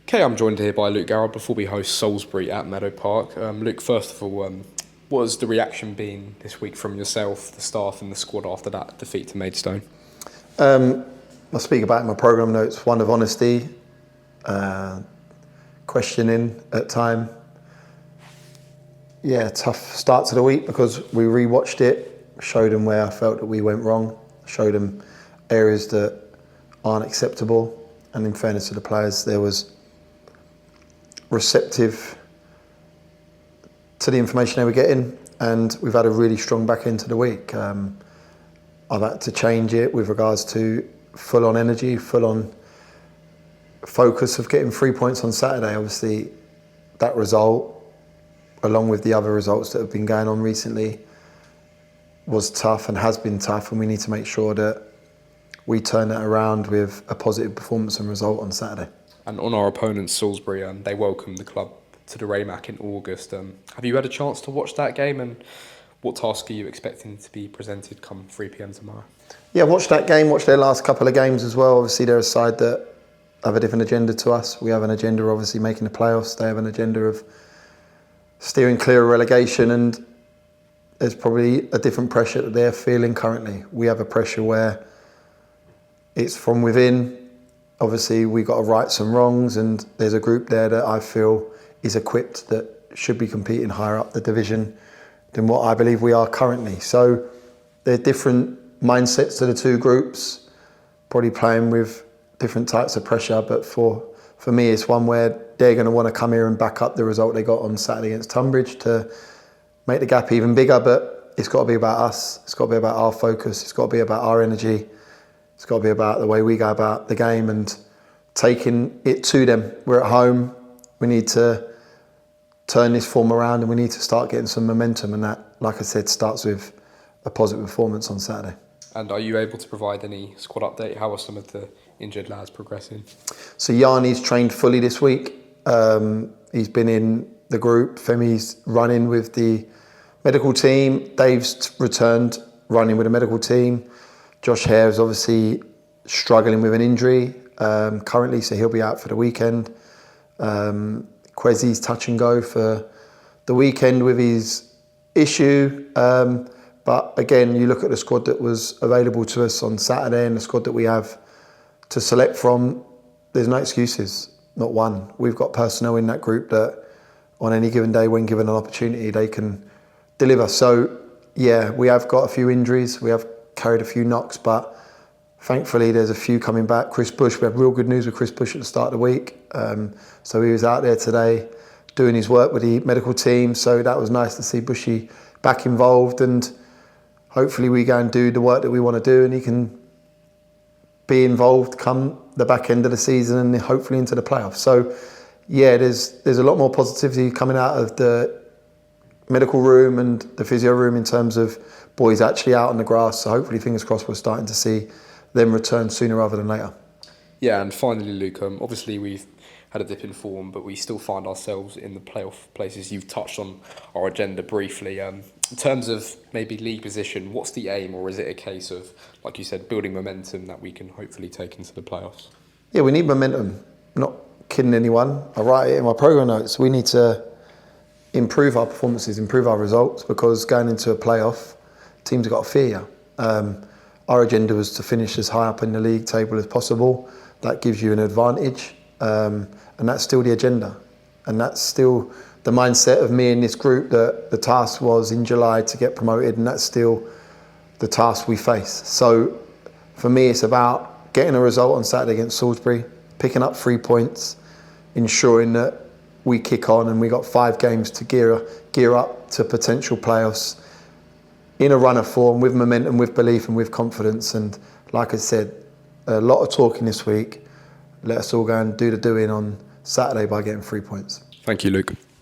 Okay, I'm joined here by Luke Garrard before we host Salisbury at Meadow Park. Luke, first of all, what has the reaction been this week from yourself, the staff and the squad after that defeat to Maidstone? I speak about in my programme notes, one of honesty, questioning at time. Yeah, tough start to the week because we rewatched it, showed them where I felt that we went wrong, showed them areas that aren't acceptable, and in fairness to the players, there was receptive to the information they were getting, and we've had a really strong back end to the week. I've had to change it with regards to full on energy, full on focus of getting 3 points on Saturday. Obviously, that result, along with the other results that have been going on recently, was tough and has been tough, and we need to make sure that we turn that around with a positive performance and result on Saturday. And on our opponents, Salisbury, they welcomed the club to the Raymac in August. Have you had a chance to watch that game, and what task are you expecting to be presented come 3 p.m. tomorrow? Yeah, watch that game, watch their last couple of games as well. Obviously, they're a side that have a different agenda to us. We have an agenda of obviously making the playoffs. They have an agenda of steering clear of relegation, and there's probably a different pressure that they're feeling currently. We have a pressure where it's from within. Obviously, we've got to right some wrongs, and there's a group there that I feel is equipped that should be competing higher up the division than what I believe we are currently. So there are different mindsets to the two groups, probably playing with different types of pressure, but for me it's one where they're going to want to come here and back up the result they got on Saturday against Tunbridge to make the gap even bigger. But it's got to be about us, it's got to be about our focus, it's got to be about our energy, it's got to be about the way we go about the game and taking it to them. We're at home, we need to turn this form around, and we need to start getting some momentum, and that, like I said, starts with a positive performance on Saturday. And are you able to provide any squad update? How are some of the injured lads progressing? So Yanni's trained fully this week. He's been in the group. Femi's running with the medical team. Dave's returned running with the medical team. Josh Hare is obviously struggling with an injury currently, so he'll be out for the weekend. Kwesi's touch and go for the weekend with his issue. But again, you look at the squad that was available to us on Saturday and the squad that we have to select from, there's no excuses, not one. We've got personnel in that group that on any given day, when given an opportunity, they can deliver. So yeah, we have got a few injuries, we have carried a few knocks, but thankfully there's a few coming back. Chris Bush, we had real good news with Chris Bush at the start of the week. So he was out there today doing his work with the medical team. So that was nice to see Bushy back involved, and hopefully we go and do the work that we want to do, and he can be involved come the back end of the season and hopefully into the playoffs. So yeah, there's a lot more positivity coming out of the medical room and the physio room in terms of boys actually out on the grass. So hopefully, fingers crossed, we're starting to see them return sooner rather than later. Yeah, and finally, Luke, obviously we've had a dip in form, but we still find ourselves in the playoff places. You've touched on our agenda briefly. In terms of maybe league position, what's the aim, or is it a case of, like you said, building momentum that we can hopefully take into the playoffs? Yeah, we need momentum. I'm not kidding anyone. I write it in my programme notes. We need to improve our performances, improve our results, because going into a playoff, teams have got to fear you. Our agenda was to finish as high up in the league table as possible. That gives you an advantage, and that's still the agenda. And that's still the mindset of me and this group, that the task was in July to get promoted, and that's still the task we face. So for me, it's about getting a result on Saturday against Salisbury, picking up 3 points, ensuring that we kick on, and we got 5 games to gear up to potential playoffs in a run of form, with momentum, with belief and with confidence. And like I said, a lot of talking this week. Let us all go and do the doing on Saturday by getting 3 points. Thank you, Luke.